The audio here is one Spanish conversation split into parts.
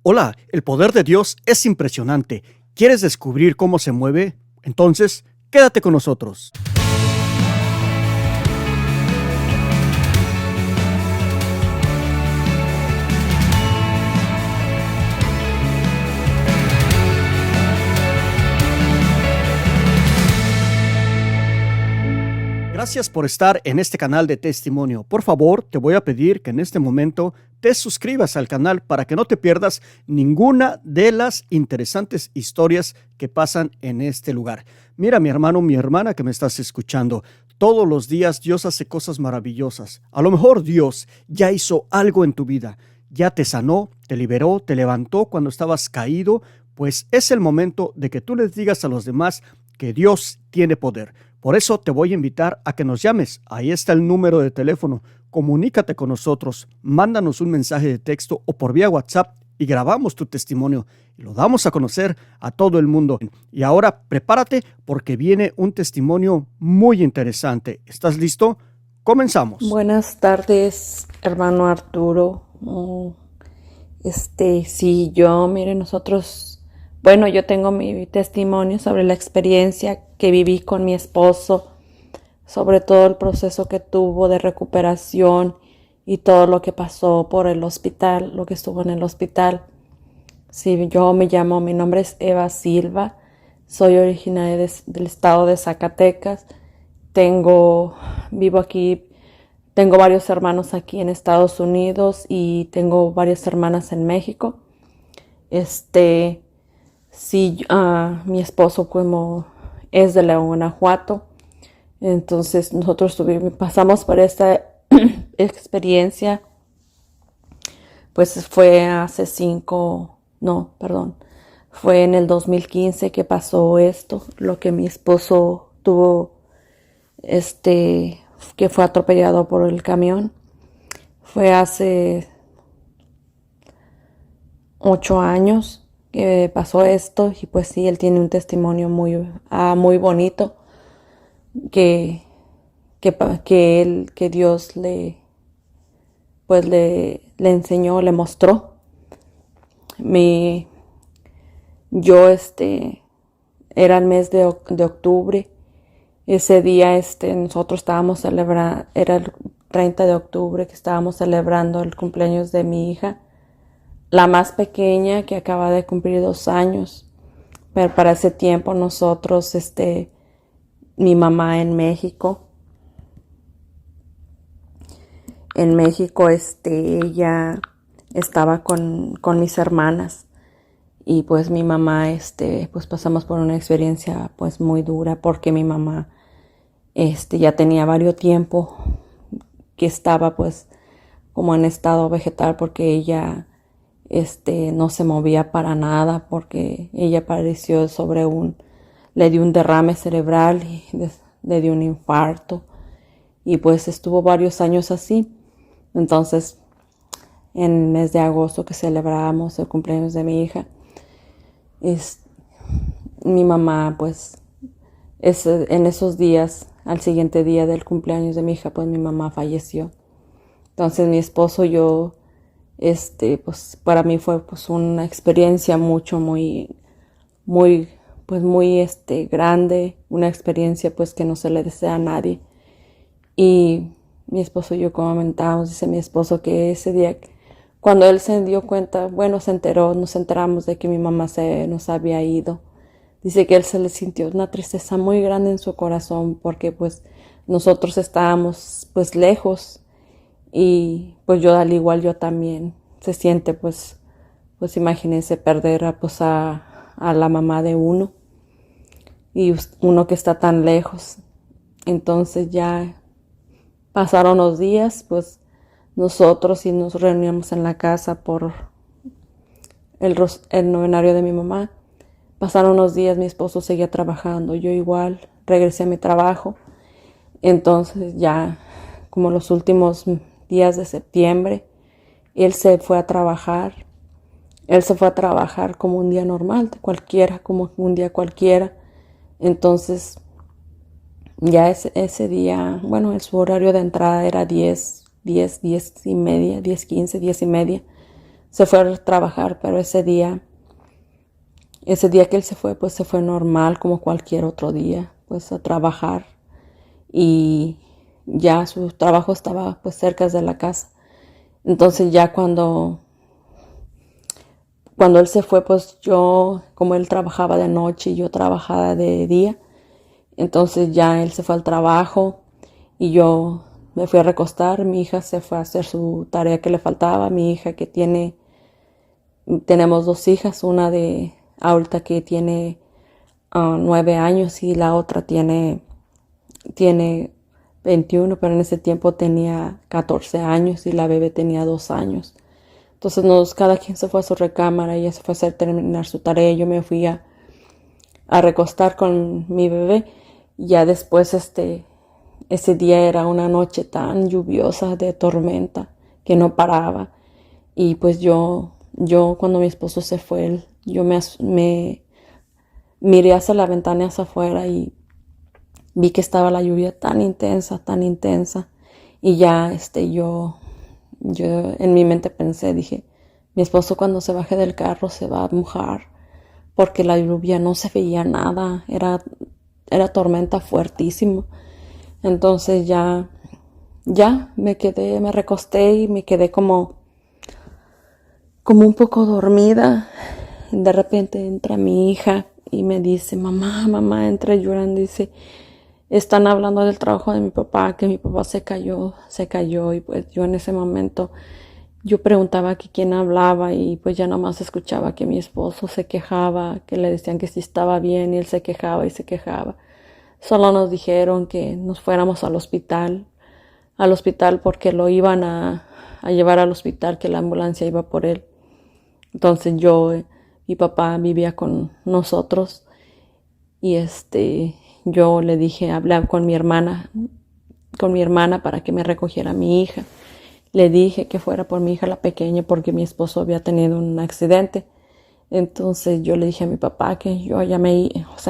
Hola, el poder de Dios es impresionante. ¿Quieres descubrir cómo se mueve? Entonces, quédate con nosotros. Gracias por estar en este canal de testimonio. Por favor, te voy a pedir que en este momento te suscribas al canal para que no te pierdas ninguna de las interesantes historias que pasan en este lugar. Mira, mi hermano, mi hermana que me estás escuchando, todos los días Dios hace cosas maravillosas. A lo mejor Dios ya hizo algo en tu vida, ya te sanó, te liberó, te levantó cuando estabas caído, pues es el momento de que tú les digas a los demás que Dios tiene poder. Por eso te voy a invitar a que nos llames. Ahí está el número de teléfono. Comunícate con nosotros, mándanos un mensaje de texto o por vía WhatsApp y grabamos tu testimonio y lo damos a conocer a todo el mundo. Y ahora prepárate porque viene un testimonio muy interesante. ¿Estás listo? Comenzamos. Buenas tardes, hermano Arturo. Sí, yo tengo mi testimonio sobre la experiencia que viví con mi esposo, sobre todo el proceso que tuvo de recuperación y todo lo que pasó por el hospital, lo que estuvo en el hospital. Sí, mi nombre es Eva Silva, soy originaria del estado de Zacatecas, vivo aquí, tengo varios hermanos aquí en Estados Unidos y tengo varias hermanas en México. Mi esposo como es de León, Guanajuato. Entonces nosotros pasamos por esta experiencia, pues fue en el 2015 que pasó esto, lo que mi esposo tuvo, que fue atropellado por el camión. Fue hace 8 años que pasó esto y pues sí, él tiene un testimonio muy bonito que Dios le enseñó, le mostró. Era el mes de octubre. Ese día nosotros estábamos celebrando, era el 30 de octubre que estábamos celebrando el cumpleaños de mi hija, la más pequeña, que acaba de cumplir 2 años. Pero para ese tiempo nosotros, mi mamá en México, ella estaba con mis hermanas y pues mi mamá, pues pasamos por una experiencia pues muy dura porque mi mamá, ya tenía varios tiempo que estaba pues como en estado vegetal porque ella, no se movía para nada porque ella padeció le dio un derrame cerebral y le dio un infarto y pues estuvo varios años así. Entonces, en el mes de agosto que celebrábamos el cumpleaños de mi hija, mi mamá pues en esos días, al siguiente día del cumpleaños de mi hija, pues mi mamá falleció. Entonces mi esposo y yo, pues para mí fue pues una experiencia muy grande, una experiencia pues que no se le desea a nadie. Y mi esposo y yo comentábamos, dice mi esposo que ese día, cuando él se dio cuenta, nos enteramos de que mi mamá se nos había ido. Dice que él se le sintió una tristeza muy grande en su corazón porque pues nosotros estábamos pues lejos y pues yo al igual yo también se siente pues imagínense perder a la mamá de uno y uno que está tan lejos. Entonces ya pasaron los días, pues nosotros y nos reuníamos en la casa por el novenario de mi mamá. Pasaron unos días, mi esposo seguía trabajando, yo igual, regresé a mi trabajo. Entonces ya como los últimos días de septiembre, él se fue a trabajar. Él se fue a trabajar como un día normal, como un día cualquiera. Entonces ya ese día, su horario de entrada era 10:15, 10:30. se fue a trabajar, pero ese día que él se fue, pues se fue normal como cualquier otro día, pues a trabajar. Y ya su trabajo estaba pues cerca de la casa. Entonces ya cuando él se fue, pues yo, como él trabajaba de noche y yo trabajaba de día, entonces ya él se fue al trabajo y yo me fui a recostar. Mi hija se fue a hacer su tarea que le faltaba. Mi hija tenemos 2 hijas, una de ahorita que tiene 9 años y la otra tiene 21, pero en ese tiempo tenía 14 años y la bebé tenía 2 años. Entonces cada quien se fue a su recámara, ella se fue a hacer terminar su tarea, yo me fui a recostar con mi bebé. Ya después ese día era una noche tan lluviosa de tormenta que no paraba. Y pues yo cuando mi esposo se fue, yo me miré hacia la ventana hacia afuera y vi que estaba la lluvia tan intensa, tan intensa. Y ya yo en mi mente pensé, dije, mi esposo cuando se baje del carro se va a mojar, porque la lluvia no se veía nada, era tormenta fuertísima. Entonces ya me recosté y me quedé como un poco dormida. De repente entra mi hija y me dice, mamá, entra llorando, dice, están hablando del trabajo de mi papá, que mi papá se cayó. Y pues yo en ese momento, yo preguntaba que quién hablaba y pues ya nomás escuchaba que mi esposo se quejaba, que le decían que sí estaba bien y él se quejaba y se quejaba. Solo nos dijeron que nos fuéramos al hospital porque lo iban a llevar al hospital, que la ambulancia iba por él. Entonces mi papá vivía con nosotros y yo le dije, hablé con mi hermana para que me recogiera a mi hija. Le dije que fuera por mi hija la pequeña porque mi esposo había tenido un accidente. Entonces yo le dije a mi papá que yo ya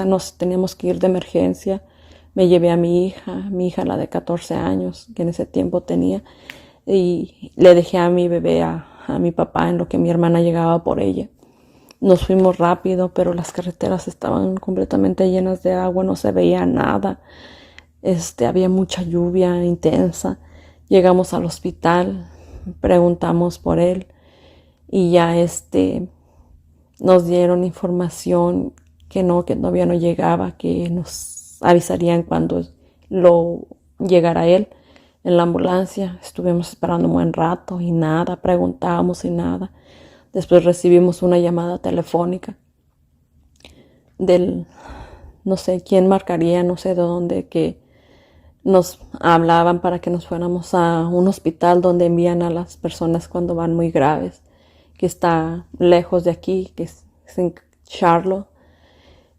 nos teníamos que ir de emergencia. Me llevé a mi hija la de 14 años, que en ese tiempo tenía, y le dejé a mi bebé a mi papá en lo que mi hermana llegaba por ella. Nos fuimos rápido, pero las carreteras estaban completamente llenas de agua, no se veía nada. Había mucha lluvia intensa. Llegamos al hospital, preguntamos por él y ya nos dieron información que todavía no llegaba, que nos avisarían cuando llegara él en la ambulancia. Estuvimos esperando un buen rato y nada, preguntábamos y nada. Después recibimos una llamada telefónica no sé quién marcaría, no sé de dónde, que nos hablaban para que nos fuéramos a un hospital donde envían a las personas cuando van muy graves, que está lejos de aquí, que es en Charlotte.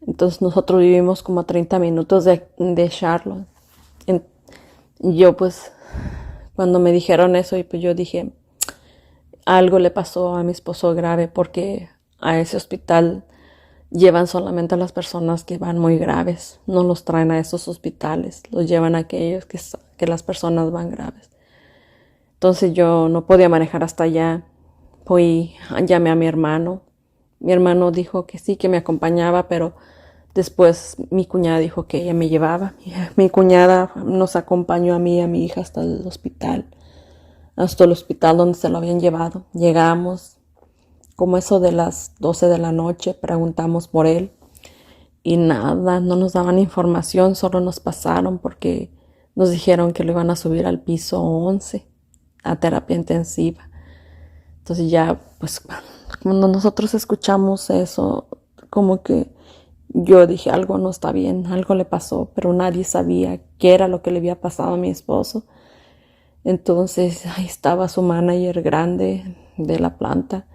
Entonces nosotros vivimos como a 30 minutos de Charlotte. Yo pues, cuando me dijeron eso, y pues yo dije, algo le pasó a mi esposo grave, porque a ese hospital llevan solamente a las personas que van muy graves, no los traen a esos hospitales, los llevan a aquellos que las personas van graves. Entonces yo no podía manejar hasta allá, llamé a mi hermano dijo que sí, que me acompañaba, pero después mi cuñada dijo que ella me llevaba. Mi cuñada nos acompañó a mí y a mi hija hasta el hospital donde se lo habían llevado. Llegamos como eso de las 12 de la noche, preguntamos por él y nada, no nos daban información, solo nos pasaron porque nos dijeron que lo iban a subir al piso 11 a terapia intensiva. Entonces ya, pues cuando nosotros escuchamos eso, como que yo dije, algo no está bien, algo le pasó, pero nadie sabía qué era lo que le había pasado a mi esposo. Entonces ahí estaba su manager grande de la planta.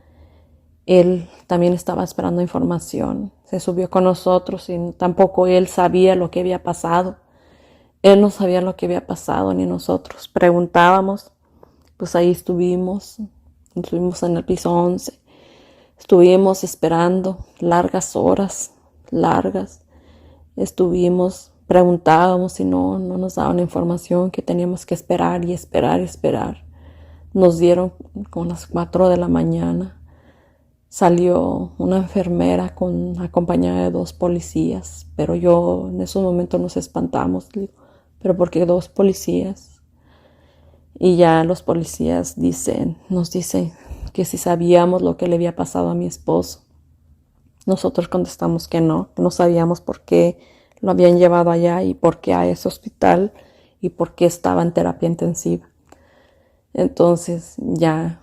Él también estaba esperando información. Se subió con nosotros y tampoco él sabía lo que había pasado. Él no sabía lo que había pasado ni nosotros. Preguntábamos, pues ahí estuvimos en el piso 11. Estuvimos esperando largas horas, preguntábamos y no nos daban información, que teníamos que esperar y esperar. Nos dieron con las 4 de la mañana salió una enfermera acompañada de 2 policías, pero yo en esos momentos nos espantamos, digo, pero ¿por qué 2 policías? Y ya los policías nos dicen que si sabíamos lo que le había pasado a mi esposo. Nosotros contestamos que no sabíamos por qué lo habían llevado allá y por qué a ese hospital y por qué estaba en terapia intensiva. Entonces ya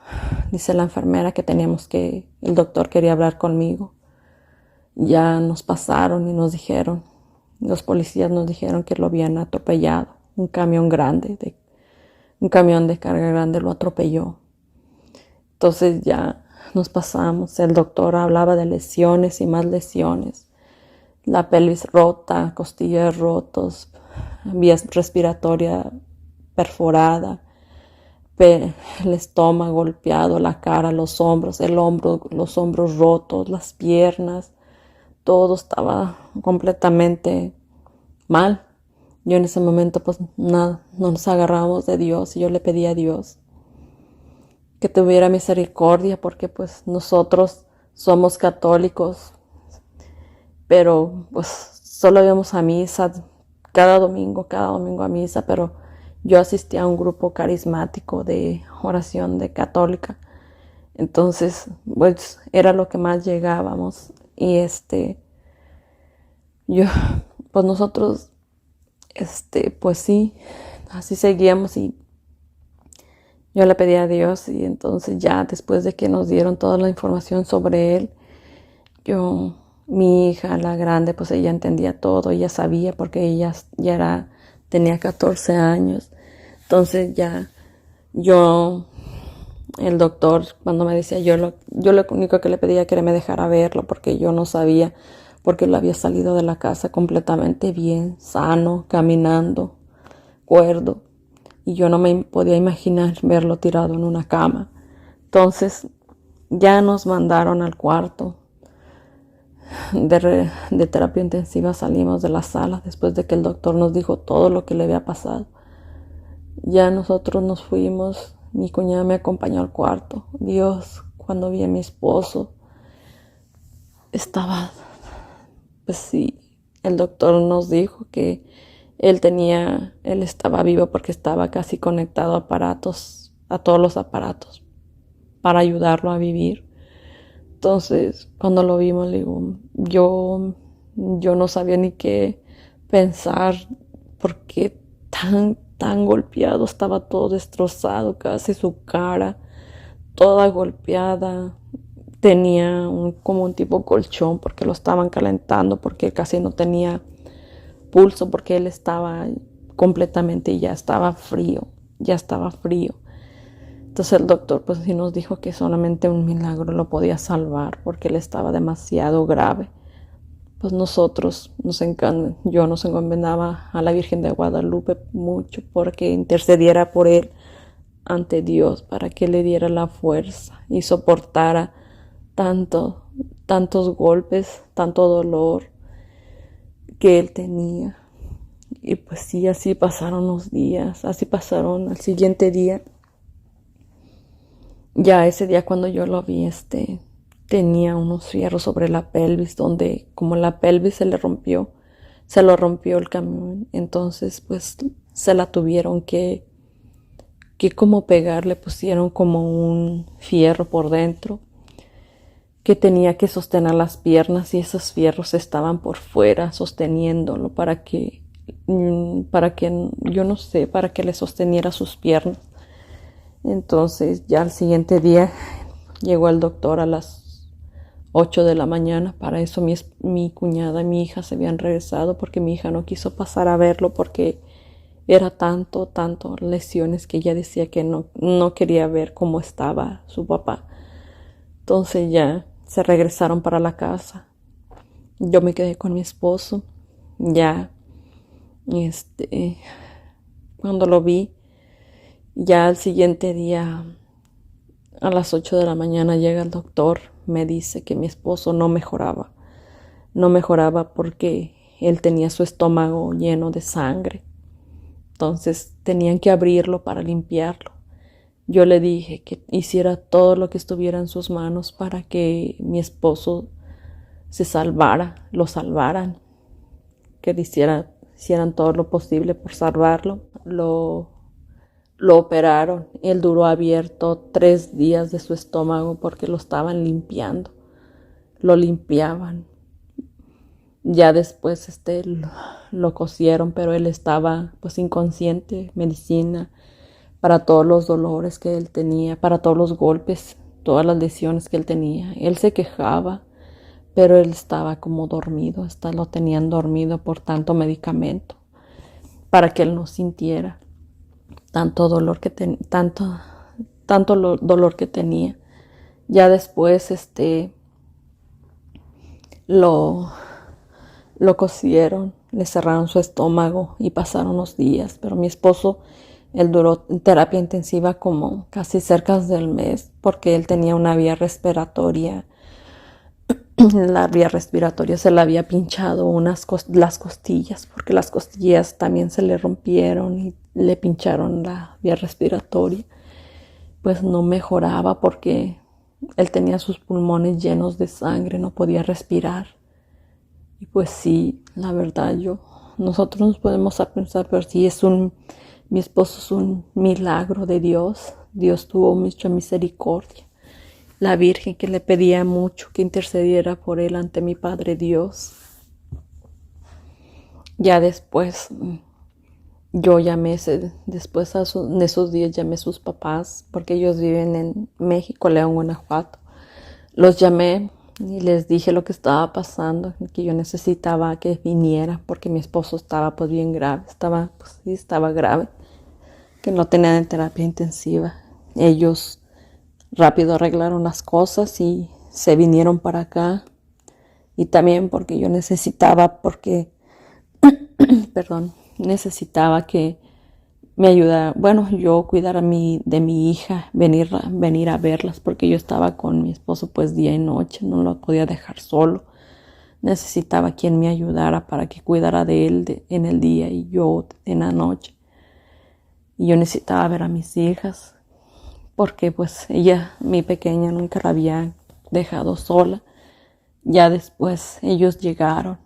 dice la enfermera que el doctor quería hablar conmigo. Ya nos pasaron y los policías nos dijeron que lo habían atropellado. Un camión de carga grande lo atropelló. Entonces ya nos pasamos. El doctor hablaba de lesiones y más lesiones. La pelvis rota, costillas rotos, vía respiratoria perforada, el estómago golpeado, la cara, los hombros rotos, las piernas, todo estaba completamente mal. Yo en ese momento pues nada, no nos agarramos de Dios y yo le pedí a Dios que tuviera misericordia porque pues nosotros somos católicos, pero pues solo íbamos a misa cada domingo a misa, pero yo asistía a un grupo carismático de oración de católica. Entonces, pues era lo que más llegábamos. Y pues nosotros, pues sí, así seguíamos y yo le pedí a Dios y entonces ya después de que nos dieron toda la información sobre él, mi hija, la grande, pues ella entendía todo, ella sabía porque ella tenía 14 años. Entonces ya el doctor cuando me decía, yo lo único que le pedía que me dejara verlo porque yo no sabía, porque él había salido de la casa completamente bien, sano, caminando, cuerdo, y yo no me podía imaginar verlo tirado en una cama. Entonces ya nos mandaron al cuarto de terapia intensiva, salimos de la sala después de que el doctor nos dijo todo lo que le había pasado. Ya nosotros nos fuimos, mi cuñada me acompañó al cuarto. Dios, cuando vi a mi esposo, pues sí, el doctor nos dijo que él estaba vivo porque estaba casi conectado a todos los aparatos, para ayudarlo a vivir. Entonces, cuando lo vimos, le digo, yo no sabía ni qué pensar, porque tan golpeado, estaba todo destrozado, casi su cara, toda golpeada. Tenía como un tipo colchón porque lo estaban calentando, porque casi no tenía pulso, porque él estaba completamente y ya estaba frío. Entonces el doctor pues sí nos dijo que solamente un milagro lo podía salvar porque él estaba demasiado grave. Pues yo nos encomendaba a la Virgen de Guadalupe mucho porque intercediera por él ante Dios para que le diera la fuerza y soportara tantos golpes, tanto dolor que él tenía. Y pues sí, así pasaron los días, así pasaron al siguiente día. Ya ese día cuando yo lo vi, tenía unos fierros sobre la pelvis, donde como la pelvis se lo rompió el camión. Entonces pues se la tuvieron que como pegar, le pusieron como un fierro por dentro que tenía que sostener las piernas y esos fierros estaban por fuera sosteniéndolo para que yo no sé, para que le sosteniera sus piernas. Entonces ya al siguiente día llegó el doctor a las 8 de la mañana. Para eso mi cuñada y mi hija se habían regresado porque mi hija no quiso pasar a verlo porque era tanto lesiones que ella decía que no quería ver cómo estaba su papá. Entonces ya se regresaron para la casa. Yo me quedé con mi esposo. Ya, cuando lo vi, ya al siguiente día, a las 8 de la mañana llega el doctor, me dice que mi esposo no mejoraba. No mejoraba porque él tenía su estómago lleno de sangre. Entonces tenían que abrirlo para limpiarlo. Yo le dije que hiciera todo lo que estuviera en sus manos para que mi esposo se salvara, lo salvaran, que hicieran todo lo posible por salvarlo. Lo operaron. Él duró abierto 3 días de su estómago porque lo estaban limpiando. Lo limpiaban. Ya después lo cosieron, pero él estaba pues inconsciente, medicina para todos los dolores que él tenía, para todos los golpes, todas las lesiones que él tenía. Él se quejaba, pero él estaba como dormido, hasta lo tenían dormido por tanto medicamento, para que él no sintiera tanto dolor que dolor que tenía. Ya después lo cosieron, le cerraron su estómago y pasaron unos días, pero mi esposo, él duró en terapia intensiva como casi cerca del mes, porque él tenía una vía respiratoria. La vía respiratoria se le había pinchado las costillas, porque las costillas también se le rompieron y le pincharon la vía respiratoria. Pues no mejoraba porque él tenía sus pulmones llenos de sangre, no podía respirar. Y pues sí, la verdad nosotros nos podemos a pensar, pero sí mi esposo es un milagro de Dios. Dios tuvo mucha misericordia. La Virgen que le pedía mucho que intercediera por él ante mi Padre Dios. Ya después, yo llamé, después en esos días llamé a sus papás, porque ellos viven en México, León, Guanajuato. Los llamé y les dije lo que estaba pasando, que yo necesitaba que viniera, porque mi esposo estaba pues bien grave, estaba grave, que no tenían en terapia intensiva. Ellos rápido arreglaron las cosas y se vinieron para acá. Y también porque yo necesitaba, necesitaba que me ayudara, yo cuidara de mi hija, venir a verlas, porque yo estaba con mi esposo pues día y noche, no lo podía dejar solo. Necesitaba quien me ayudara para que cuidara de él en el día y yo en la noche. Y yo necesitaba ver a mis hijas, porque pues mi pequeña, nunca la había dejado sola. Ya después ellos llegaron.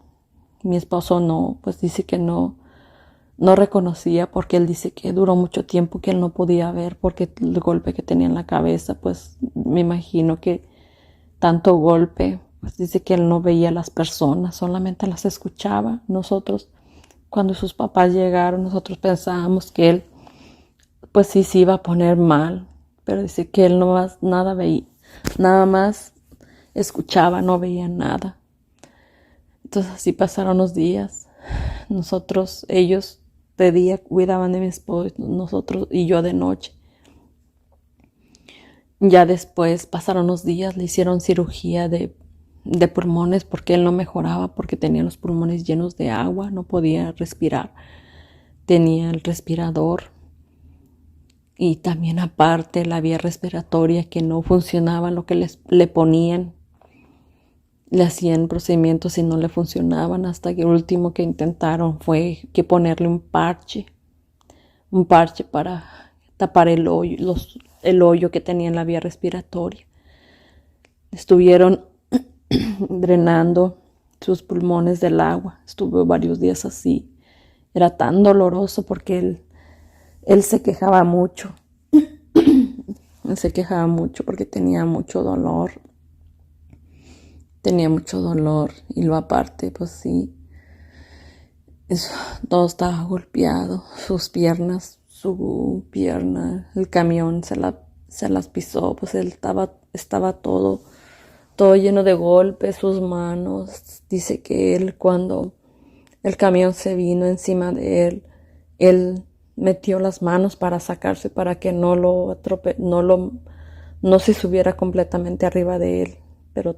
Mi esposo dice que no reconocía, porque él dice que duró mucho tiempo que él no podía ver, porque el golpe que tenía en la cabeza, pues me imagino que tanto golpe, pues dice que él no veía a las personas, solamente las escuchaba. Nosotros, cuando sus papás llegaron, nosotros pensábamos que él pues sí se iba a poner mal, pero dice que él nada veía, nada más escuchaba, no veía nada. Entonces así pasaron los días. Ellos de día cuidaban de mi esposo, nosotros y yo de noche. Ya después pasaron los días, le hicieron cirugía de pulmones, porque él no mejoraba, porque tenía los pulmones llenos de agua, no podía respirar. Tenía el respirador. Y también aparte la vía respiratoria que no funcionaba, lo que le ponían. Le hacían procedimientos y no le funcionaban, hasta que el último que intentaron fue que ponerle un parche para tapar el hoyo que tenía en la vía respiratoria. Estuvieron drenando sus pulmones del agua. Estuvo varios días así. Era tan doloroso porque él se quejaba mucho. Él se quejaba mucho porque tenía mucho dolor. Y lo aparte, pues sí, todo estaba golpeado. Su pierna, el camión se las pisó, pues él estaba todo lleno de golpes, sus manos. Dice que él, cuando el camión se vino encima de él metió las manos para sacarse, para que no se subiera completamente arriba de él, pero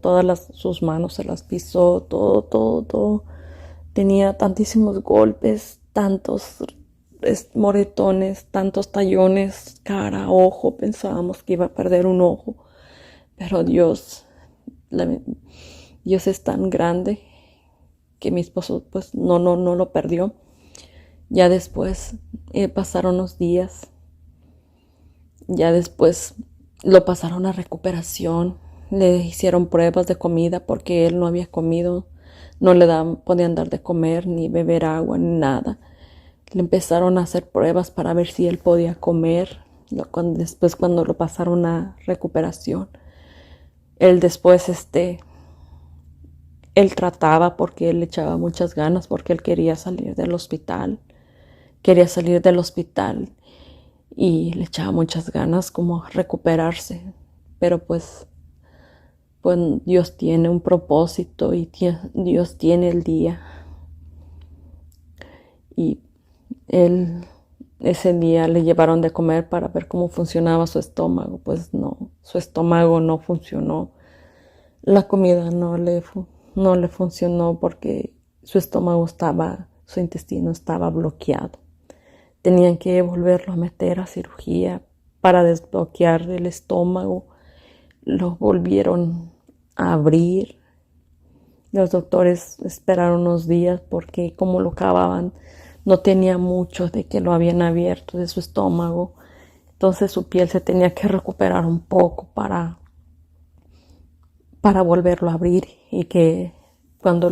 sus manos se las pisó, todo. Tenía tantísimos golpes, tantos moretones, tantos tallones, cara, ojo. Pensábamos que iba a perder un ojo, pero Dios es tan grande que mi esposo pues no lo perdió. Ya después pasaron los días Ya después lo pasaron a recuperación, le hicieron pruebas de comida porque él no había comido, no le podían dar de comer, ni beber agua, ni nada. Le empezaron a hacer pruebas para ver si él podía comer. Después cuando lo pasaron a recuperación, él después él trataba porque él le echaba muchas ganas porque él quería salir del hospital. Quería salir del hospital y le echaba muchas ganas como recuperarse. Pero pues Dios tiene un propósito y Dios tiene el día. Y él ese día le llevaron de comer para ver cómo funcionaba su estómago. Pues no, su estómago no funcionó. La comida no le funcionó porque su intestino estaba bloqueado. Tenían que volverlo a meter a cirugía para desbloquear el estómago. Lo volvieron a abrir. Los doctores esperaron unos días porque como lo cavaban, no tenía mucho de que lo habían abierto de su estómago. Entonces su piel se tenía que recuperar un poco para volverlo a abrir y que cuando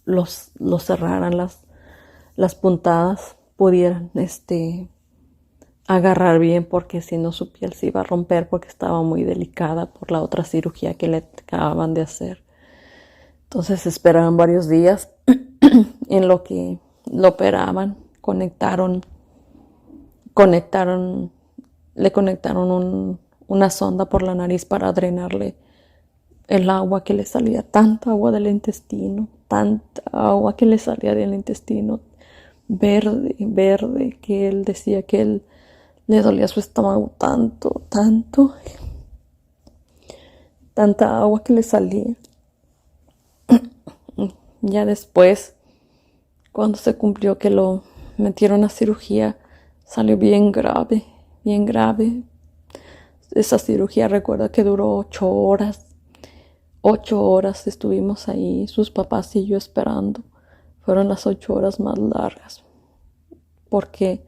lo cerraran las puntadas pudieran agarrar bien, porque si no su piel se iba a romper porque estaba muy delicada por la otra cirugía que le acababan de hacer. Entonces esperaron varios días en lo que lo operaban, le conectaron una sonda por la nariz para drenarle el agua que le salía, tanta agua del intestino, tanta agua que le salía del intestino, verde, que él decía que él le dolía su estómago tanto, tanta agua que le salía. Ya después, cuando se cumplió que lo metieron a cirugía, salió bien grave, bien grave. Esa cirugía, recuerda que duró 8 horas. 8 horas estuvimos ahí, sus papás y yo esperando. Fueron las 8 horas más largas, porque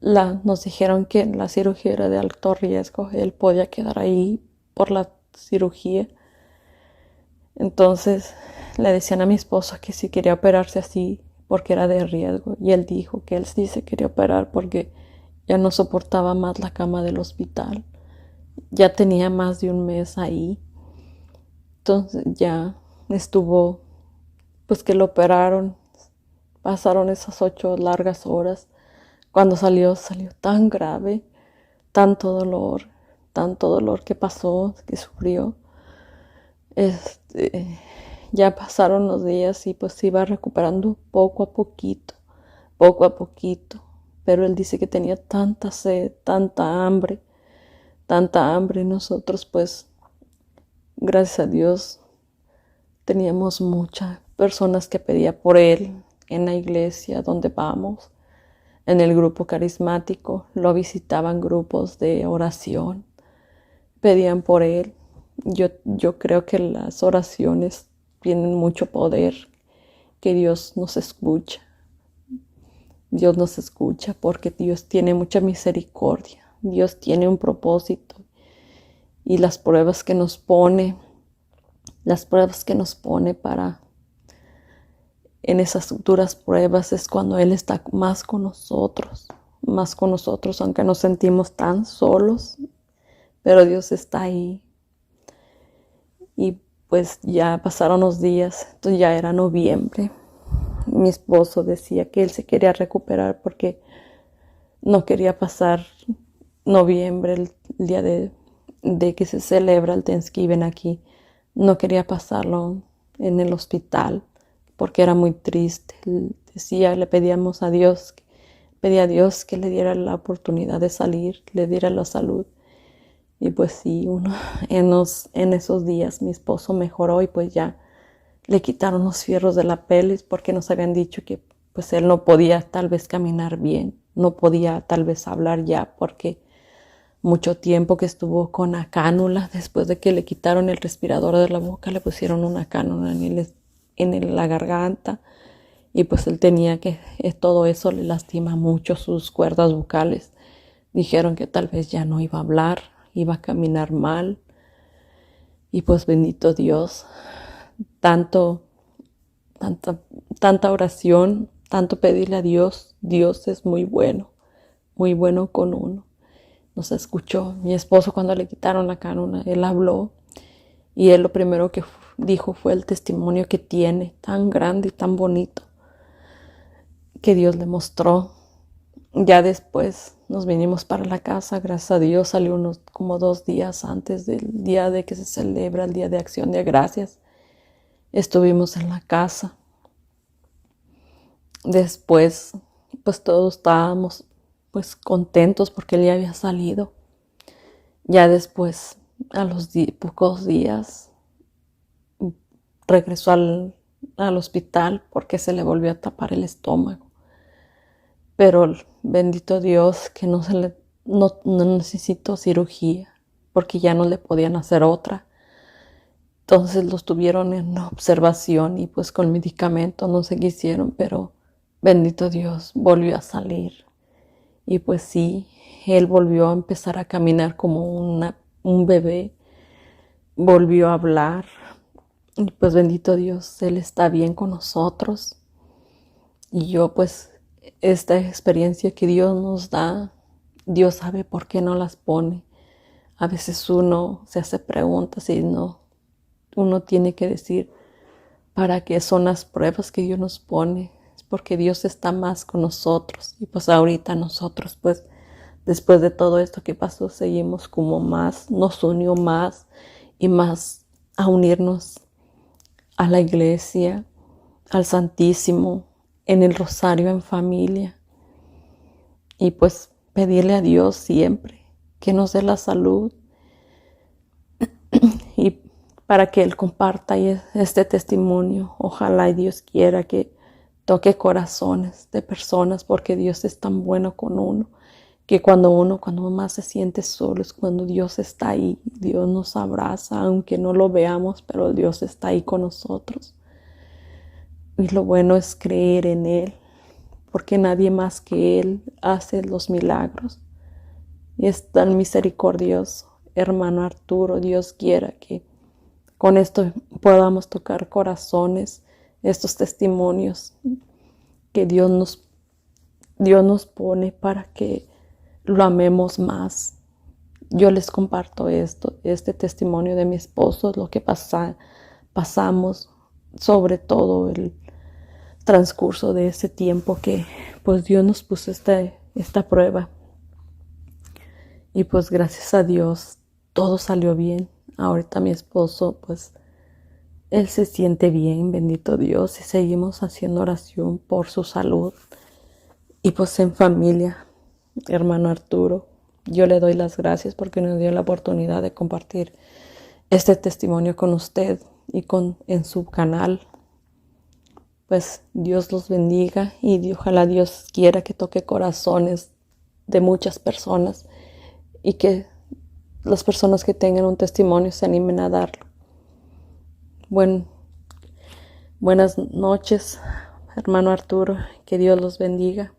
nos dijeron que la cirugía era de alto riesgo. Él podía quedar ahí por la cirugía. Entonces le decían a mi esposo que si quería operarse así porque era de riesgo, y él dijo que él sí se quería operar porque ya no soportaba más la cama del hospital. Ya tenía más de un mes ahí. Entonces ya estuvo, pues que lo operaron. Pasaron esas 8 largas horas. Cuando salió tan grave, tanto dolor que pasó, que sufrió. Ya pasaron los días y pues se iba recuperando poco a poquito. Pero él dice que tenía tanta sed, tanta hambre. Y nosotros pues, gracias a Dios, teníamos muchas personas que pedían por él en la iglesia donde vamos. En el grupo carismático lo visitaban grupos de oración, pedían por él. Yo creo que las oraciones tienen mucho poder, que Dios nos escucha. Dios nos escucha porque Dios tiene mucha misericordia. Dios tiene un propósito, y las pruebas que nos pone para en esas duras pruebas es cuando Él está más con nosotros, aunque nos sentimos tan solos, pero Dios está ahí. Y pues ya pasaron los días, entonces ya era noviembre. Mi esposo decía que él se quería recuperar porque no quería pasar noviembre, el día de que se celebra el Thanksgiving aquí. No quería pasarlo en el hospital porque era muy triste. Le pedía a Dios que le diera la oportunidad de salir, le diera la salud. Y pues sí, en esos días mi esposo mejoró y pues ya le quitaron los fierros de la pelvis porque nos habían dicho que pues él no podía tal vez caminar bien, no podía tal vez hablar ya porque mucho tiempo que estuvo con la cánula. Después de que le quitaron el respirador de la boca, le pusieron una cánula en la garganta, y pues él tenía que, todo eso le lastima mucho sus cuerdas vocales. Dijeron que tal vez ya no iba a hablar, iba a caminar mal. Y pues bendito Dios, tanta oración, tanto pedirle a Dios. Dios es muy bueno con uno. Nos escuchó. Mi esposo, cuando le quitaron la corona, él habló, y él lo primero que dijo fue el testimonio que tiene, tan grande y tan bonito, que Dios le mostró. Ya después nos vinimos para la casa, gracias a Dios. Salió como 2 días antes del día de que se celebra el Día de Acción de Gracias. Estuvimos en la casa. Después, pues todos estábamos pues contentos porque él ya había salido. Ya después, a los pocos días, regresó al hospital porque se le volvió a tapar el estómago. Pero bendito Dios que no necesitó cirugía, porque ya no le podían hacer otra. Entonces los tuvieron en observación y pues con medicamento no se quisieron, pero bendito Dios, volvió a salir. Y pues sí, él volvió a empezar a caminar como un bebé, volvió a hablar. Y pues bendito Dios, él está bien con nosotros. Y yo pues esta experiencia que Dios nos da, Dios sabe por qué no las pone. A veces uno se hace preguntas y uno tiene que decir para qué son las pruebas que Dios nos pone. Es porque Dios está más con nosotros. Y pues ahorita nosotros, pues después de todo esto que pasó, seguimos como más, nos unió más y más a unirnos a la iglesia, al Santísimo, en el rosario en familia. Y pues pedirle a Dios siempre que nos dé la salud y para que Él comparta este testimonio. Ojalá y Dios quiera que toque corazones de personas, porque Dios es tan bueno con uno, que cuando más se siente solo es cuando Dios está ahí. Dios nos abraza, aunque no lo veamos, pero Dios está ahí con nosotros. Y lo bueno es creer en Él, porque nadie más que Él hace los milagros. Y es tan misericordioso, hermano Arturo. Dios quiera que con esto podamos tocar corazones, estos testimonios que Dios nos pone para que lo amemos más. Yo les comparto este testimonio de mi esposo, lo que pasamos, sobre todo el transcurso de ese tiempo que pues Dios nos puso esta prueba. Y pues gracias a Dios todo salió bien. Ahorita mi esposo, pues él se siente bien, bendito Dios, y seguimos haciendo oración por su salud. Y pues en familia, hermano Arturo, yo le doy las gracias porque nos dio la oportunidad de compartir este testimonio con usted y en su canal. Pues Dios los bendiga y ojalá Dios quiera que toque corazones de muchas personas y que las personas que tengan un testimonio se animen a darlo. Buenas noches, hermano Arturo, que Dios los bendiga.